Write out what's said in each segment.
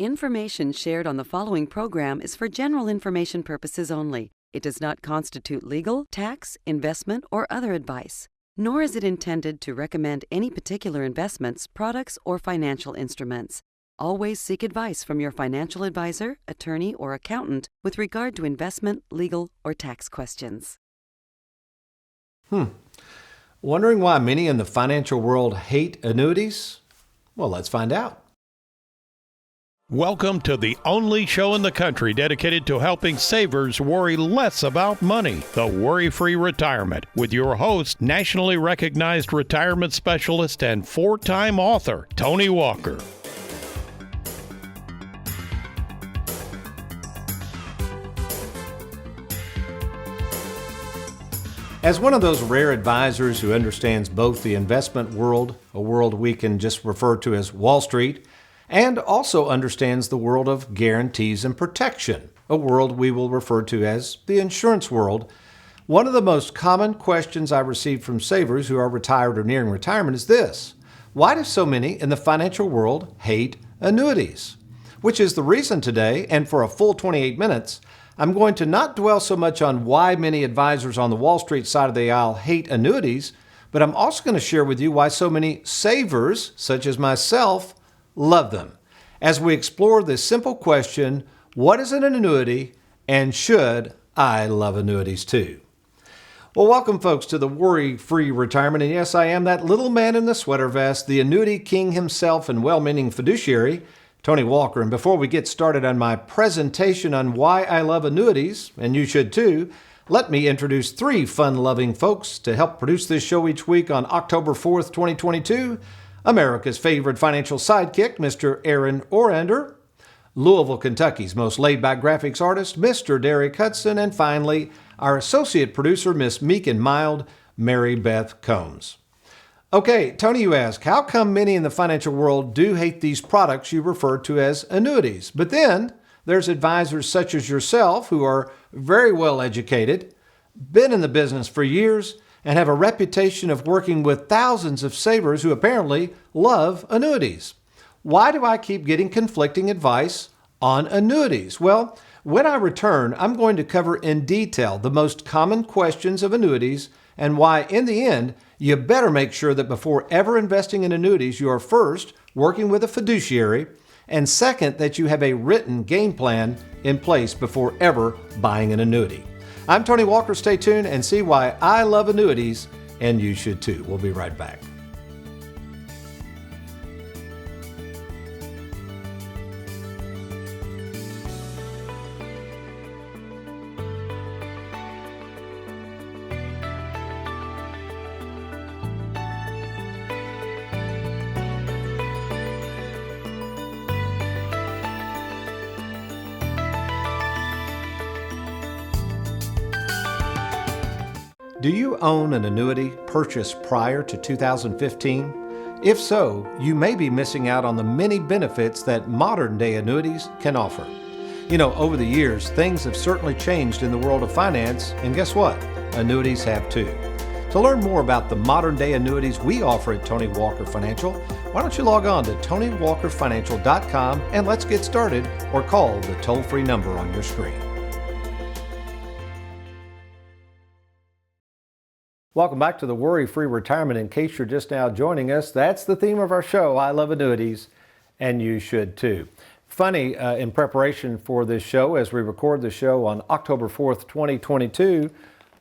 Information shared on the following program is for general information purposes only. It does not constitute legal, tax, investment, or other advice, nor is it intended to recommend any particular investments, products, or financial instruments. Always seek advice from your financial advisor, attorney, or accountant with regard to investment, legal, or tax questions. Wondering why many in the financial world hate annuities? Well, let's find out. Welcome to the only show in the country dedicated to helping savers worry less about money, the WorryFree Retirement, with your host, nationally recognized retirement specialist and four-time author, Tony Walker. As one of those rare advisors who understands both the investment world, a world we can just refer to as Wall Street, and also understands the world of guarantees and protection, a world we will refer to as the insurance world, one of the most common questions I receive from savers who are retired or nearing retirement is this: why do so many in the financial world hate annuities? Which is the reason today, and for a full 28 minutes, I'm going to not dwell so much on why many advisors on the Wall Street side of the aisle hate annuities, but I'm also going to share with you why so many savers, such as myself, love them, as we explore this simple question: what is an annuity, and should I love annuities too? Well, welcome folks to the Worry-Free Retirement, and yes, I am that little man in the sweater vest, the annuity king himself and well-meaning fiduciary, Tony Walker. And before we get started on my presentation on why I love annuities, and you should too, let me introduce three fun-loving folks to help produce this show each week on October 4th, 2022. America's favorite financial sidekick, Mr. Aaron Orander. Louisville, Kentucky's most laid-back graphics artist, Mr. Derek Hudson. And finally, our associate producer, Miss Meek and Mild, Mary Beth Combs. Okay, Tony, you ask, how come many in the financial world do hate these products you refer to as annuities? But then there's advisors such as yourself who are very well educated, been in the business for years, and have a reputation of working with thousands of savers who apparently love annuities. Why do I keep getting conflicting advice on annuities? Well, when I return, I'm going to cover in detail the most common questions of annuities and why, in the end, you better make sure that before ever investing in annuities, you are first working with a fiduciary, and second, that you have a written game plan in place before ever buying an annuity. I'm Tony Walker. Stay tuned and see why I love annuities, and you should too. We'll be right back. Do you own an annuity purchased prior to 2015? If so, you may be missing out on the many benefits that modern-day annuities can offer. You know, over the years, things have certainly changed in the world of finance, and guess what? Annuities have too. To learn more about the modern-day annuities we offer at Tony Walker Financial, why don't you log on to TonyWalkerFinancial.com and let's get started, or call the toll-free number on your screen. Welcome back to the Worry-Free Retirement. In case you're just now joining us, that's the theme of our show. I love annuities, and you should too. Funny, in preparation for this show, as we record the show on October 4th, 2022,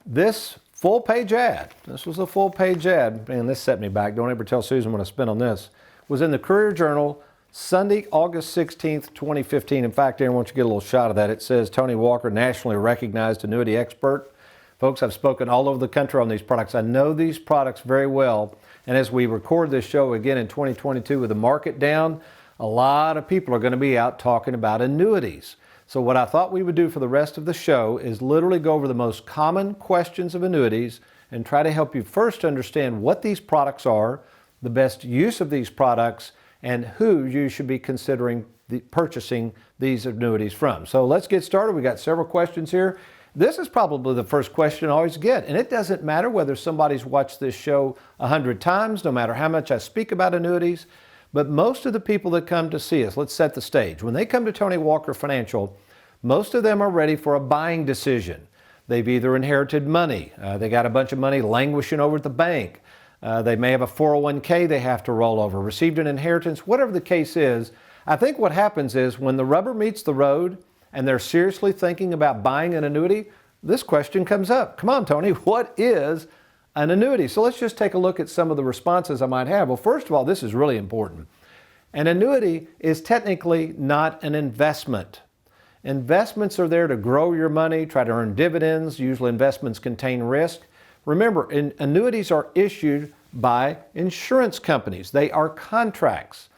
this full-page ad, this was a full-page ad, man, this set me back. Don't ever tell Susan what I spent on this, was in the Courier-Journal, Sunday, August 16th, 2015. In fact, Aaron, I want you to get a little shot of that. It says, Tony Walker, nationally recognized annuity expert. Folks, I've spoken all over the country on these products. I know these products very well. And as we record this show again in 2022 with the market down, a lot of people are going to be out talking about annuities. So what I thought we would do for the rest of the show is literally go over the most common questions of annuities and try to help you first understand what these products are, the best use of these products, and who you should be considering purchasing these annuities from. So let's get started. We got several questions here. This is probably the first question I always get, and it doesn't matter whether somebody's watched this show 100 times, no matter how much I speak about annuities, But most of the people that come to see us, let's set the stage. When they come to Tony Walker Financial, most of them are ready for a buying decision. They've either inherited money, they got a bunch of money languishing over at the bank, they may have a 401k they have to roll over, received an inheritance, whatever the case is. I think what happens is when the rubber meets the road and they're seriously thinking about buying an annuity, this question comes up. Come on, Tony, what is an annuity? So let's just take a look at some of the responses I might have. Well, first of all, this is really important. An annuity is technically not an investment. Investments are there to grow your money, try to earn dividends. Usually investments contain risk. Remember, annuities are issued by insurance companies. They are contracts.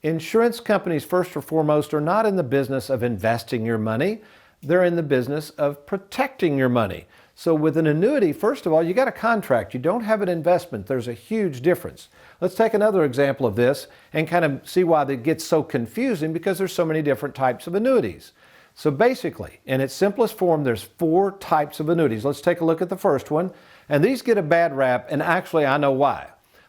Insurance companies, first and foremost, are not in the business of investing your money. They're in the business of protecting your money. So with an annuity, first of all, you got a contract. You don't have an investment. There's a huge difference. Let's take another example of this and kind of see why it gets so confusing, because there's so many different types of annuities. So basically, in its simplest form, there's 4 types of annuities. Let's take a look at the first one. And these get a bad rap, and actually I know why.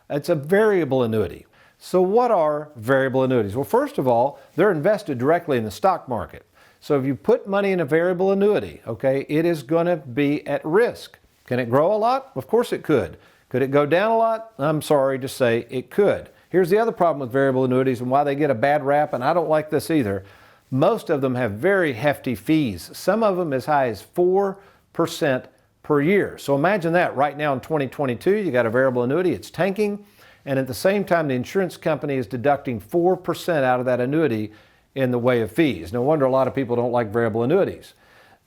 It's a variable annuity. So what are variable annuities? Well, first of all, they're invested directly in the stock market. So if you put money in a variable annuity, okay, it is going to be at risk. Can it grow a lot? Of course it could. Could it go down a lot? I'm sorry to say it could. Here's the other problem with variable annuities and why they get a bad rap, and I don't like this either. Most of them have very hefty fees, some of them as high as 4% per year. So imagine that right now in 2022, you got a variable annuity, it's tanking, and at the same time, the insurance company is deducting 4% out of that annuity in the way of fees. No wonder a lot of people don't like variable annuities.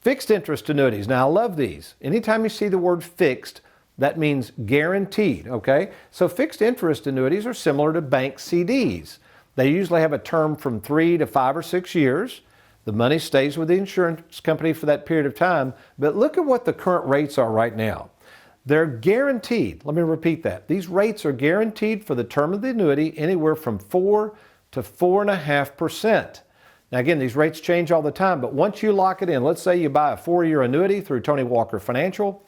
Fixed interest annuities. Now, I love these. Anytime you see the word fixed, that means guaranteed, okay? So fixed interest annuities are similar to bank CDs. They usually have a term from 3 to 5 or 6 years. The money stays with the insurance company for that period of time. But look at what the current rates are right now. They're guaranteed. Let me repeat that. These rates are guaranteed for the term of the annuity anywhere from 4 to 4.5%. Now again, these rates change all the time, but once you lock it in, let's say you buy a 4-year annuity through Tony Walker Financial,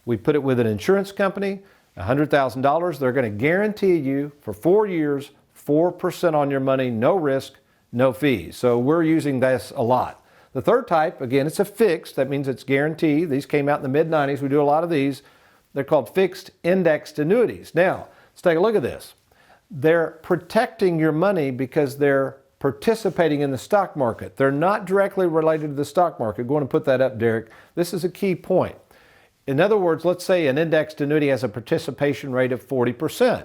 we put it with an insurance company, $100,000, they're going to guarantee you for 4 years, 4% on your money, no risk, no fees. So we're using this a lot. The third type, again, it's a fixed. That means it's guaranteed. These came out in the mid-90s. We do a lot of these. They're called fixed indexed annuities. Now, let's take a look at this. They're protecting your money because they're participating in the stock market. They're not directly related to the stock market. Go on and put that up, Derek. This is a key point. In other words, let's say an indexed annuity has a participation rate of 40%.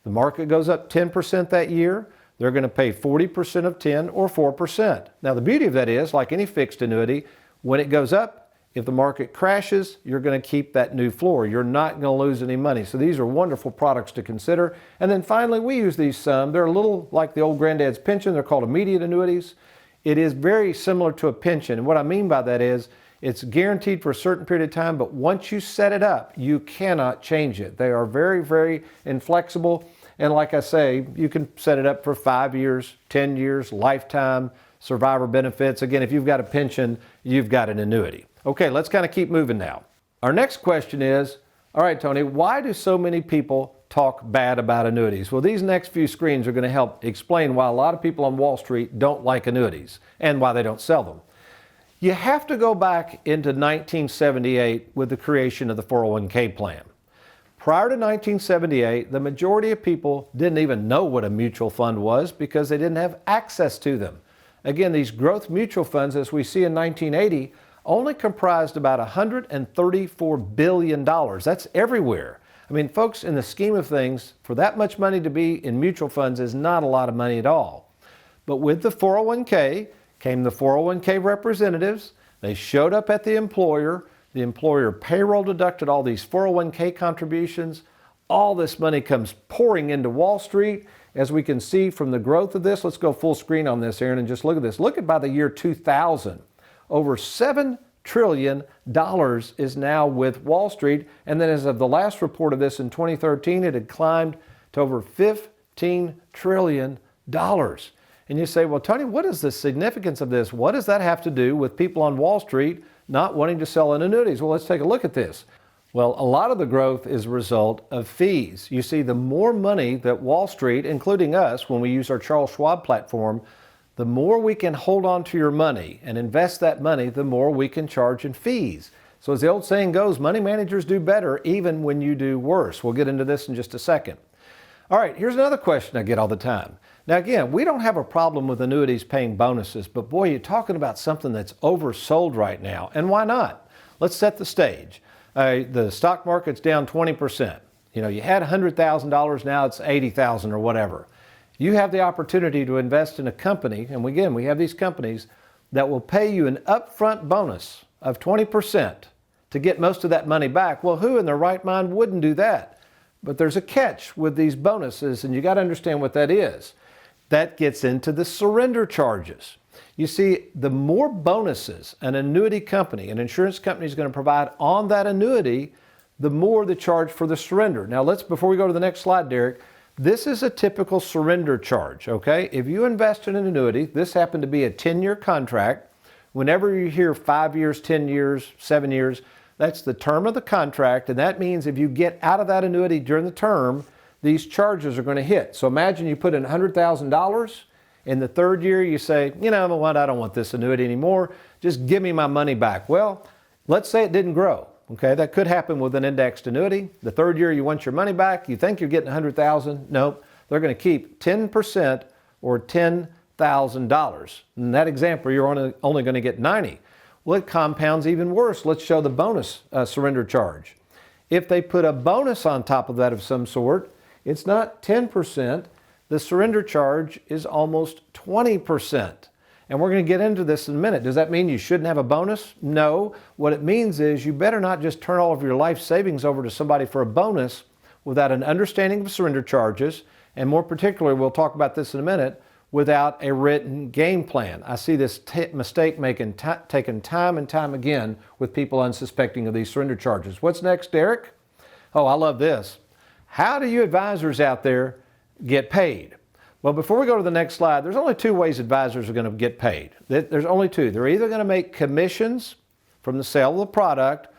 The market goes up 10% that year. They're going to pay 40% of 10 or 4%. Now, the beauty of that is, like any fixed annuity, when it goes up, if the market crashes, you're going to keep that new floor. You're not going to lose any money. So these are wonderful products to consider. And then finally, we use these some. They're a little like the old granddad's pension. They're called immediate annuities. It is very similar to a pension. And what I mean by that is it's guaranteed for a certain period of time, but once you set it up, you cannot change it. They are very, very inflexible. And like I say, you can set it up for 5 years, 10 years, lifetime, survivor benefits. Again, if you've got a pension, you've got an annuity. Okay, let's kind of keep moving now. Our next question is, all right, Tony, why do so many people talk bad about annuities? Well, these next few screens are going to help explain why a lot of people on Wall Street don't like annuities and why they don't sell them. You have to go back into 1978 with the creation of the 401k plan. Prior to 1978, the majority of people didn't even know what a mutual fund was because they didn't have access to them. Again, these growth mutual funds, as we see in 1980, only comprised about $134 billion. That's everywhere. I mean, folks, in the scheme of things, for that much money to be in mutual funds is not a lot of money at all. But with the 401k came the 401k representatives. They showed up at the employer. The employer payroll deducted all these 401k contributions. All this money comes pouring into Wall Street. As we can see from the growth of this, let's go full screen on this, Aaron, and just look at this. Look at by the year 2000. Over $7 trillion is now with Wall Street. And then as of the last report of this in 2013, it had climbed to over $15 trillion. And you say, well, Tony, what is the significance of this? What does that have to do with people on Wall Street not wanting to sell in annuities? Well, let's take a look at this. Well, a lot of the growth is a result of fees. You see, the more money that Wall Street, including us, when we use our Charles Schwab platform, the more we can hold on to your money and invest that money, the more we can charge in fees. So as the old saying goes, money managers do better even when you do worse. We'll get into this in just a second. All right, here's another question I get all the time. Now again, we don't have a problem with annuities paying bonuses, but boy, you're talking about something that's oversold right now. And why not? Let's set the stage. The stock market's down 20%. You had $100,000, now it's $80,000 or whatever. You have the opportunity to invest in a company, and again, we have these companies that will pay you an upfront bonus of 20% to get most of that money back. Well, who in their right mind wouldn't do that? But there's a catch with these bonuses, and you got to understand what that is. That gets into the surrender charges. You see, the more bonuses an annuity company, an insurance company is going to provide on that annuity, the more the charge for the surrender. Now before we go to the next slide, Derek, this is a typical surrender charge, okay? If you invest in an annuity, this happened to be a 10-year contract. Whenever you hear 5 years, 10 years, 7 years, that's the term of the contract, and that means if you get out of that annuity during the term, these charges are going to hit. So imagine you put in $100,000. In the third year, you say, you know what, I don't want this annuity anymore. Just give me my money back. Well, let's say it didn't grow. Okay, that could happen with an indexed annuity. The third year, you want your money back. You think you're getting $100,000. Nope, they're going to keep 10% or $10,000. In that example, you're only going to get 90. Well, it compounds even worse. Let's show the bonus surrender charge. If they put a bonus on top of that of some sort, it's not 10%. The surrender charge is almost 20%. And we're going to get into this in a minute. Does that mean you shouldn't have a bonus? No. What it means is you better not just turn all of your life savings over to somebody for a bonus without an understanding of surrender charges, and more particularly, we'll talk about this in a minute, without a written game plan. I see this mistake taken time and time again with people unsuspecting of these surrender charges. What's next, Derek? Oh, I love this. How do you advisors out there get paid? Well, before we go to the next slide, there's only two ways advisors are going to get paid. There's only two. They're either going to make commissions from the sale of the product,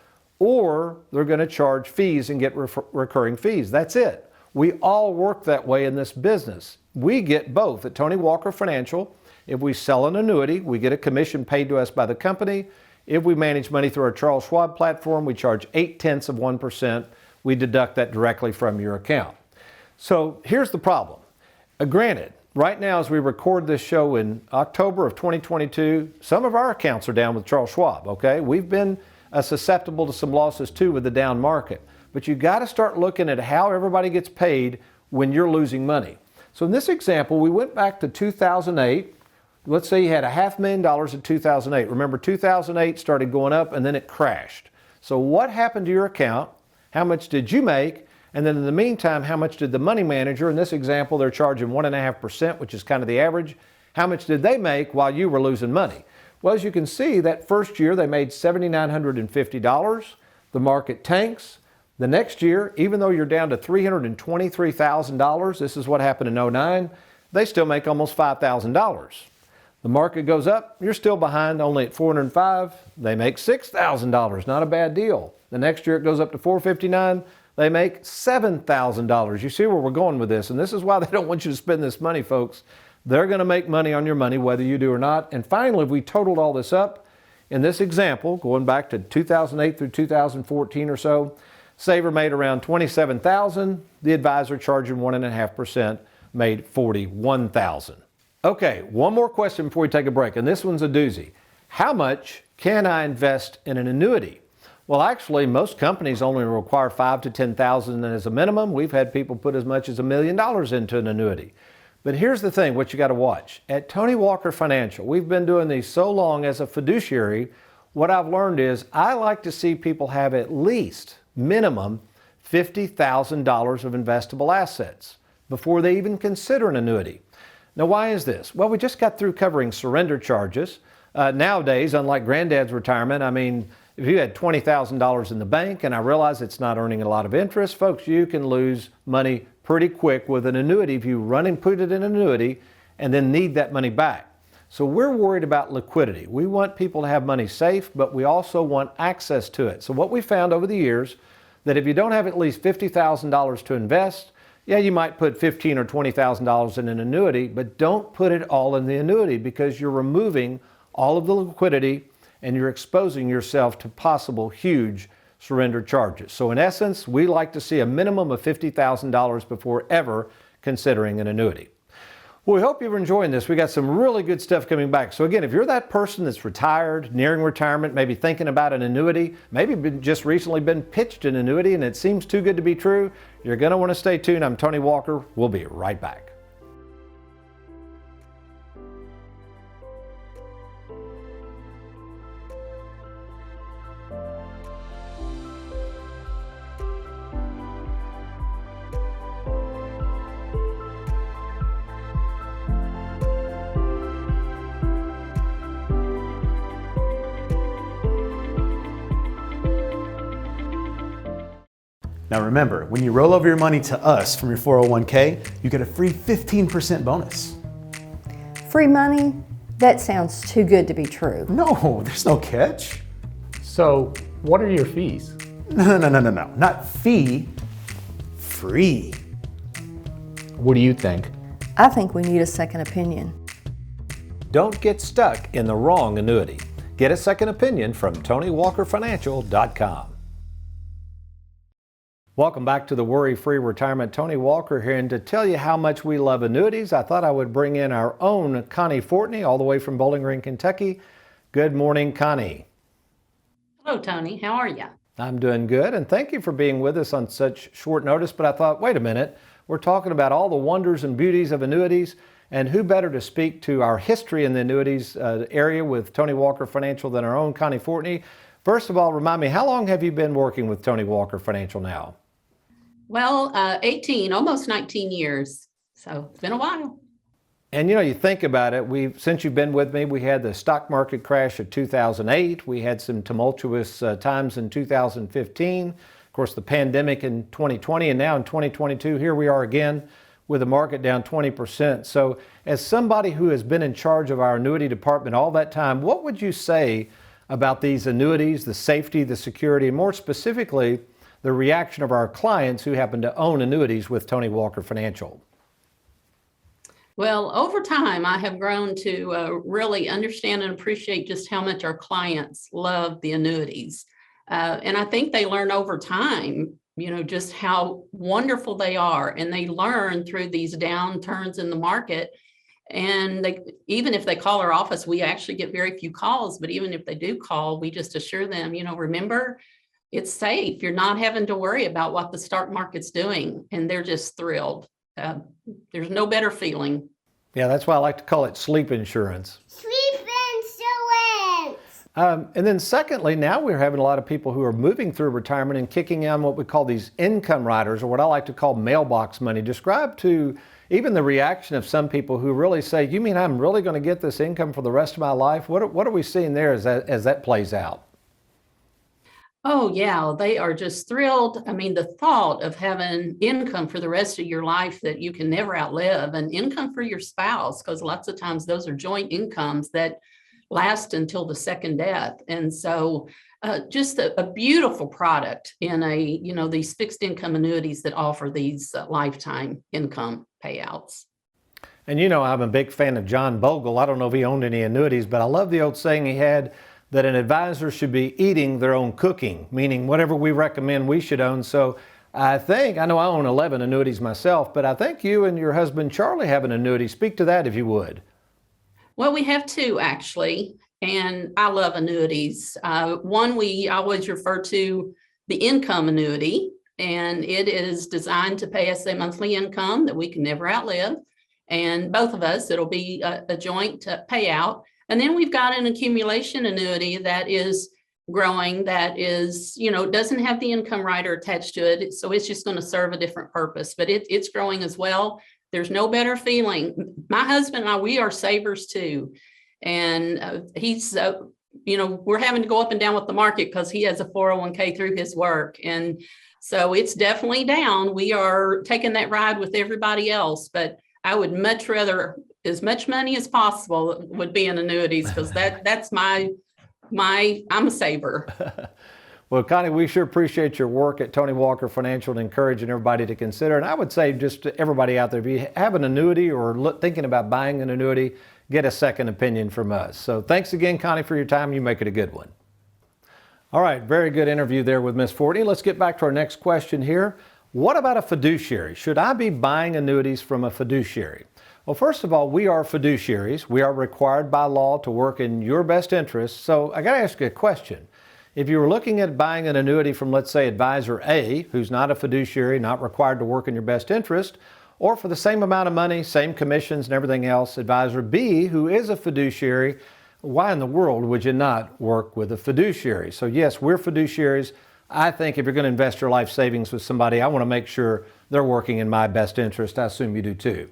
or they're going to charge fees and get recurring fees. That's it. We all work that way in this business. We get both. At Tony Walker Financial, if we sell an annuity, we get a commission paid to us by the company. If we manage money through our Charles Schwab platform, we charge 0.8%. We deduct that directly from your account. So here's the problem. Granted, right now as we record this show in October of 2022, some of our accounts are down with Charles Schwab, okay? We've been susceptible to some losses too with the down market. But you got to start looking at how everybody gets paid when you're losing money. So in this example, we went back to 2008. Let's say you had $500,000 in 2008. Remember, 2008 started going up and then it crashed. So what happened to your account? How much did you make? And then in the meantime, how much did the money manager, in this example, they're charging 1.5%, which is kind of the average. How much did they make while you were losing money? Well, as you can see, that first year they made $7,950. The market tanks. The next year, even though you're down to $323,000, this is what happened in 2009, they still make almost $5,000. The market goes up, you're still behind, only at $405. They make $6,000, not a bad deal. The next year it goes up to $459. They make $7,000. You see where we're going with this, and this is why they don't want you to spend this money, folks. They're going to make money on your money whether you do or not. And finally, if we totaled all this up, in this example, going back to 2008 through 2014 or so, saver made around $27,000. The advisor charging 1.5% made $41,000. Okay, one more question before we take a break, and this one's a doozy. How much can I invest in an annuity? Well, actually, most companies only require $5,000 to $10,000 as a minimum. We've had people put as much as $1 million into an annuity. But here's the thing, what you got to watch. At Tony Walker Financial, we've been doing these so long as a fiduciary, what I've learned is I like to see people have at least minimum $50,000 of investable assets before they even consider an annuity. Now, why is this? Well, we just got through covering surrender charges. Nowadays, unlike granddad's retirement, I mean, if you had $20,000 in the bank, and I realize it's not earning a lot of interest, folks, you can lose money pretty quick with an annuity if you run and put it in an annuity and then need that money back. So we're worried about liquidity. We want people to have money safe, but we also want access to it. So what we found over the years, that if you don't have at least $50,000 to invest, yeah, you might put $15,000 or $20,000 in an annuity, but don't put it all in the annuity because you're removing all of the liquidity and you're exposing yourself to possible huge surrender charges. So in essence, we like to see a minimum of $50,000 before ever considering an annuity. Well, we hope you're enjoying this. We got some really good stuff coming back. So again, if you're that person that's retired, nearing retirement, maybe thinking about an annuity, maybe just recently been pitched an annuity and it seems too good to be true, you're going to want to stay tuned. I'm Tony Walker. We'll be right back. Now remember, when you roll over your money to us from your 401k, you get a free 15% bonus. Free money? That sounds too good to be true. No, there's no catch. So, what are your fees? No. Not fee, free. What do you think? I think we need a second opinion. Don't get stuck in the wrong annuity. Get a second opinion from TonyWalkerFinancial.com. Welcome back to the Worry-Free Retirement. Tony Walker here, and to tell you how much we love annuities, I thought I would bring in our own Connie Fortney, all the way from Bowling Green, Kentucky. Good morning, Connie. Hello, Tony. How are you? I'm doing good, and thank you for being with us on such short notice. But I thought, wait a minute, we're talking about all the wonders and beauties of annuities, and who better to speak to our history in the annuities area with Tony Walker Financial than our own Connie Fortney. First of all, remind me, how long have you been working with Tony Walker Financial now? Well, 18, almost 19 years. So it's been a while. And you think about it, since you've been with me, we had the stock market crash of 2008. We had some tumultuous times in 2015. Of course, the pandemic in 2020, and now in 2022, here we are again with the market down 20%. So as somebody who has been in charge of our annuity department all that time, what would you say about these annuities, the safety, the security, and more specifically, the reaction of our clients who happen to own annuities with Tony Walker Financial? Well, over time, I have grown to really understand and appreciate just how much our clients love the annuities. And I think they learn over time, just how wonderful they are. And they learn through these downturns in the market. And even if they call our office, we actually get very few calls. But even if they do call, we just assure them, remember, it's safe. You're not having to worry about what the stock market's doing. And they're just thrilled. There's no better feeling. Yeah, that's why I like to call it sleep insurance. Sleep insurance! And then secondly, now we're having a lot of people who are moving through retirement and kicking in what we call these income riders, or what I like to call mailbox money. Describe to even the reaction of some people who really say, you mean I'm really going to get this income for the rest of my life? What are we seeing there as that plays out? Oh, yeah, they are just thrilled. I mean, the thought of having income for the rest of your life that you can never outlive, and income for your spouse, because lots of times those are joint incomes that last until the second death. And so just a beautiful product in these fixed income annuities that offer these lifetime income payouts. And I'm a big fan of John Bogle. I don't know if he owned any annuities, but I love the old saying he had that an advisor should be eating their own cooking, meaning whatever we recommend we should own. So I know I own 11 annuities myself, but I think you and your husband Charlie have an annuity. Speak to that if you would. Well, we have two actually, and I love annuities. One we always refer to the income annuity, and it is designed to pay us a monthly income that we can never outlive. And both of us, it'll be a joint payout. And then we've got an accumulation annuity that is growing, that is, doesn't have the income rider attached to it. So it's just going to serve a different purpose, but it's growing as well. There's no better feeling. My husband and I, we are savers too. And he's, we're having to go up and down with the market because he has a 401k through his work. And so it's definitely down. We are taking that ride with everybody else, but I would much rather as much money as possible would be in annuities, because that's I'm a saver. Well, Connie, we sure appreciate your work at Tony Walker Financial and encouraging everybody to consider. And I would say just to everybody out there, if you have an annuity or thinking about buying an annuity, get a second opinion from us. So thanks again, Connie, for your time. You make it a good one. All right, very good interview there with Miss Fortney. Let's get back to our next question here. What about a fiduciary? Should I be buying annuities from a fiduciary? Well, first of all, we are fiduciaries. We are required by law to work in your best interest. So I got to ask you a question. If you were looking at buying an annuity from, let's say, advisor A, who's not a fiduciary, not required to work in your best interest, or for the same amount of money, same commissions and everything else, advisor B, who is a fiduciary, why in the world would you not work with a fiduciary? So yes, we're fiduciaries. I think if you're going to invest your life savings with somebody, I want to make sure they're working in my best interest. I assume you do too.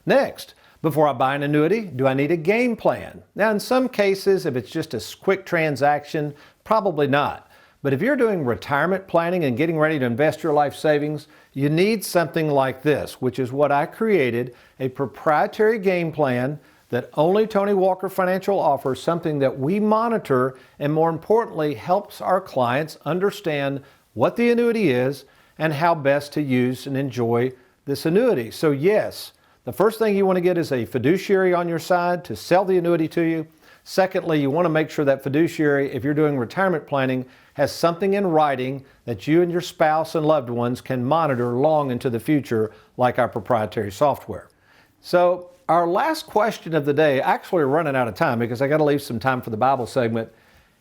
Next, before I buy an annuity, do I need a game plan? Now, in some cases, if it's just a quick transaction, probably not. But if you're doing retirement planning and getting ready to invest your life savings, you need something like this, which is what I created, a proprietary game plan that only Tony Walker Financial offers, something that we monitor and, more importantly, helps our clients understand what the annuity is and how best to use and enjoy this annuity. So yes, the first thing you want to get is a fiduciary on your side to sell the annuity to you. Secondly, you want to make sure that fiduciary, if you're doing retirement planning, has something in writing that you and your spouse and loved ones can monitor long into the future, like our proprietary software. So our last question of the day, actually we're running out of time because I got to leave some time for the Bible segment,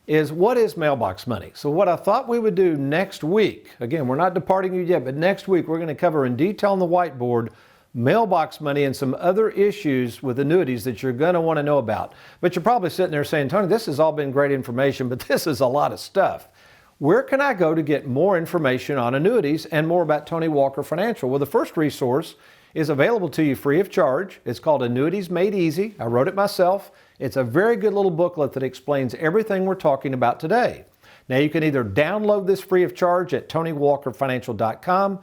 is what is mailbox money? So what I thought we would do next week, again, we're not departing you yet, but next week we're going to cover in detail on the whiteboard mailbox money and some other issues with annuities that you're going to want to know about. But you're probably sitting there saying, Tony, this has all been great information, but this is a lot of stuff. Where can I go to get more information on annuities and more about Tony Walker Financial? Well, the first resource is available to you free of charge. It's called Annuities Made Easy. I wrote it myself. It's a very good little booklet that explains everything we're talking about today. Now, you can either download this free of charge at TonyWalkerFinancial.com,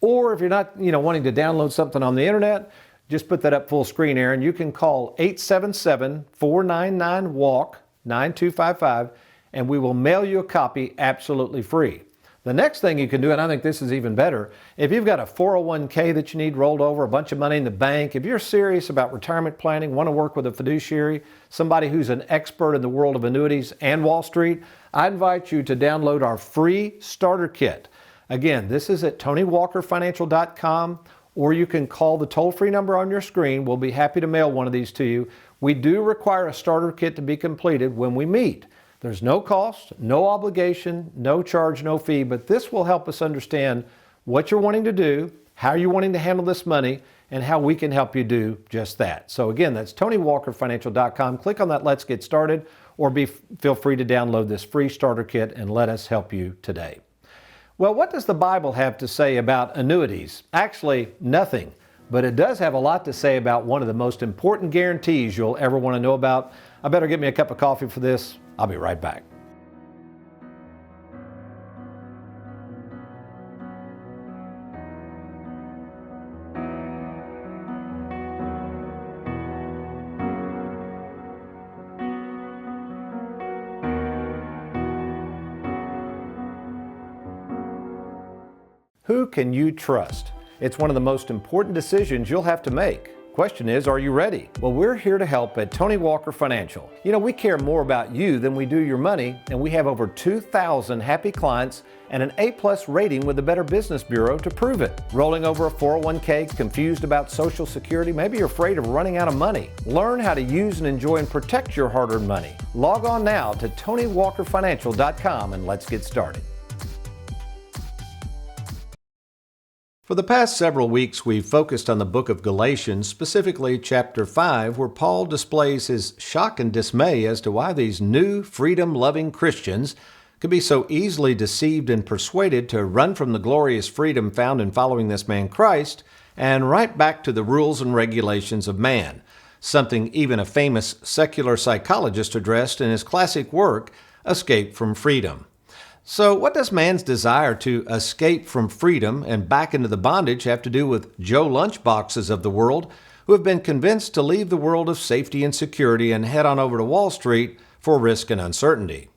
or if you're not wanting to download something on the internet, just put that up full screen, Aaron. You can call 877-499-WALK, 9255, and we will mail you a copy absolutely free. The next thing you can do, and I think this is even better, if you've got a 401k that you need rolled over, a bunch of money in the bank, if you're serious about retirement planning, want to work with a fiduciary, somebody who's an expert in the world of annuities and Wall Street, I invite you to download our free starter kit. Again, this is at TonyWalkerFinancial.com, or you can call the toll-free number on your screen. We'll be happy to mail one of these to you. We do require a starter kit to be completed when we meet. There's no cost, no obligation, no charge, no fee, but this will help us understand what you're wanting to do, how you're wanting to handle this money, and how we can help you do just that. So again, that's TonyWalkerFinancial.com. Click on that Let's Get Started, or feel free to download this free starter kit and let us help you today. Well, what does the Bible have to say about annuities? Actually, nothing. But it does have a lot to say about one of the most important guarantees you'll ever want to know about. I better get me a cup of coffee for this. I'll be right back. Who can you trust? It's one of the most important decisions you'll have to make. Question is, are you ready? Well, we're here to help at Tony Walker Financial. We care more about you than we do your money, and we have over 2,000 happy clients and an A+ rating with the Better Business Bureau to prove it. Rolling over a 401k, confused about Social Security, maybe you're afraid of running out of money. Learn how to use and enjoy and protect your hard-earned money. Log on now to TonyWalkerFinancial.com and let's get started. For the past several weeks, we've focused on the book of Galatians, specifically chapter 5, where Paul displays his shock and dismay as to why these new, freedom-loving Christians could be so easily deceived and persuaded to run from the glorious freedom found in following this man Christ and right back to the rules and regulations of man, something even a famous secular psychologist addressed in his classic work, Escape from Freedom. So what does man's desire to escape from freedom and back into the bondage have to do with Joe Lunchboxes of the world who have been convinced to leave the world of safety and security and head on over to Wall Street for risk and uncertainty?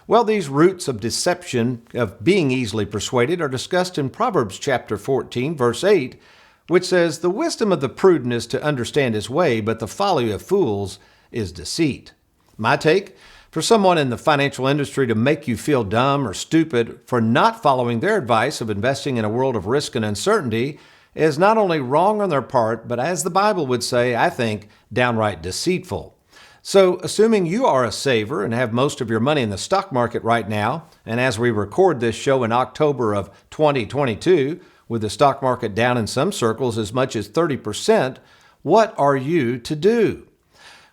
Well, these roots of deception, of being easily persuaded, are discussed in Proverbs chapter 14, verse 8, which says, "The wisdom of the prudent is to understand his way, but the folly of fools is deceit." My take? For someone in the financial industry to make you feel dumb or stupid for not following their advice of investing in a world of risk and uncertainty is not only wrong on their part, but as the Bible would say, I think, downright deceitful. So, assuming you are a saver and have most of your money in the stock market right now, and as we record this show in October of 2022, with the stock market down in some circles as much as 30%, what are you to do?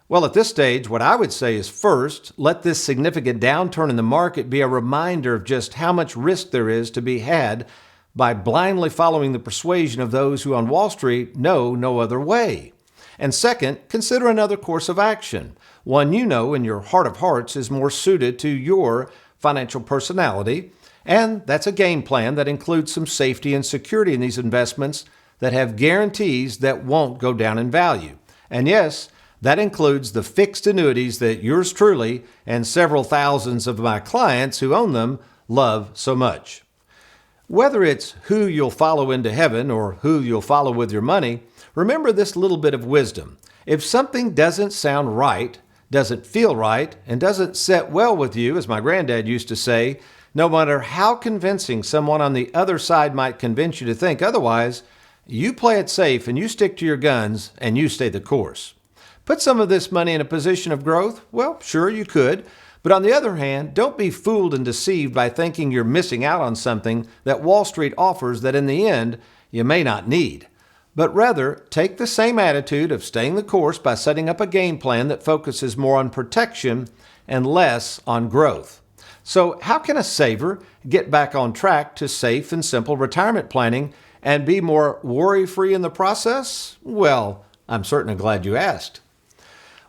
Well, at this stage, what I would say is first, let this significant downturn in the market be a reminder of just how much risk there is to be had by blindly following the persuasion of those who on Wall Street know no other way. And second, consider another course of action, one you know in your heart of hearts is more suited to your financial personality, and that's a game plan that includes some safety and security in these investments that have guarantees that won't go down in value. And yes, that includes the fixed annuities that yours truly and several thousands of my clients who own them love so much. Whether it's who you'll follow into heaven or who you'll follow with your money, remember this little bit of wisdom. If something doesn't sound right, doesn't feel right, and doesn't set well with you, as my granddad used to say, no matter how convincing someone on the other side might convince you to think otherwise, you play it safe and you stick to your guns and you stay the course. Put some of this money in a position of growth? Well, sure you could. But on the other hand, don't be fooled and deceived by thinking you're missing out on something that Wall Street offers that in the end you may not need. But rather, take the same attitude of staying the course by setting up a game plan that focuses more on protection and less on growth. So how can a saver get back on track to safe and simple retirement planning and be more worry-free in the process? Well, I'm certainly glad you asked.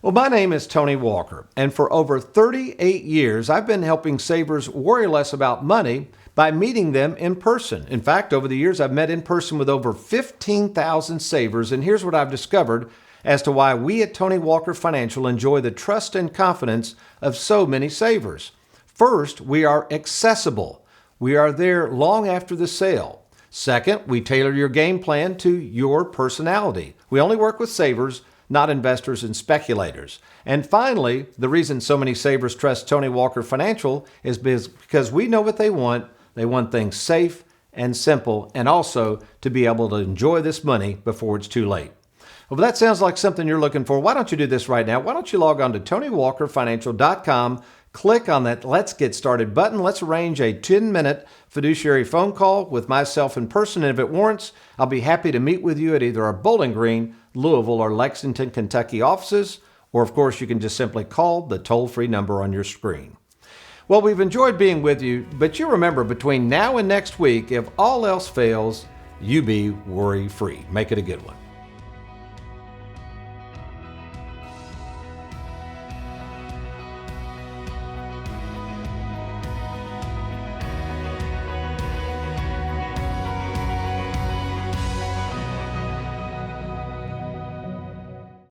Well, my name is Tony Walker, and for over 38 years, I've been helping savers worry less about money by meeting them in person. In fact, over the years, I've met in person with over 15,000 savers, and here's what I've discovered as to why we at Tony Walker Financial enjoy the trust and confidence of so many savers. First, we are accessible. We are there long after the sale. Second, we tailor your game plan to your personality. We only work with savers, not investors and speculators. And finally, the reason so many savers trust Tony Walker Financial is because we know what they want. They want things safe and simple, and also to be able to enjoy this money before it's too late. Well, if that sounds like something you're looking for, why don't you do this right now? Why don't you log on to TonyWalkerFinancial.com, click on that Let's Get Started button. Let's arrange a 10-minute fiduciary phone call with myself in person, and if it warrants, I'll be happy to meet with you at either our Bowling Green, Louisville, or Lexington, Kentucky offices, or of course you can just simply call the toll-free number on your screen. Well, we've enjoyed being with you, but you remember, between now and next week, if all else fails, you be worry-free. Make it a good one.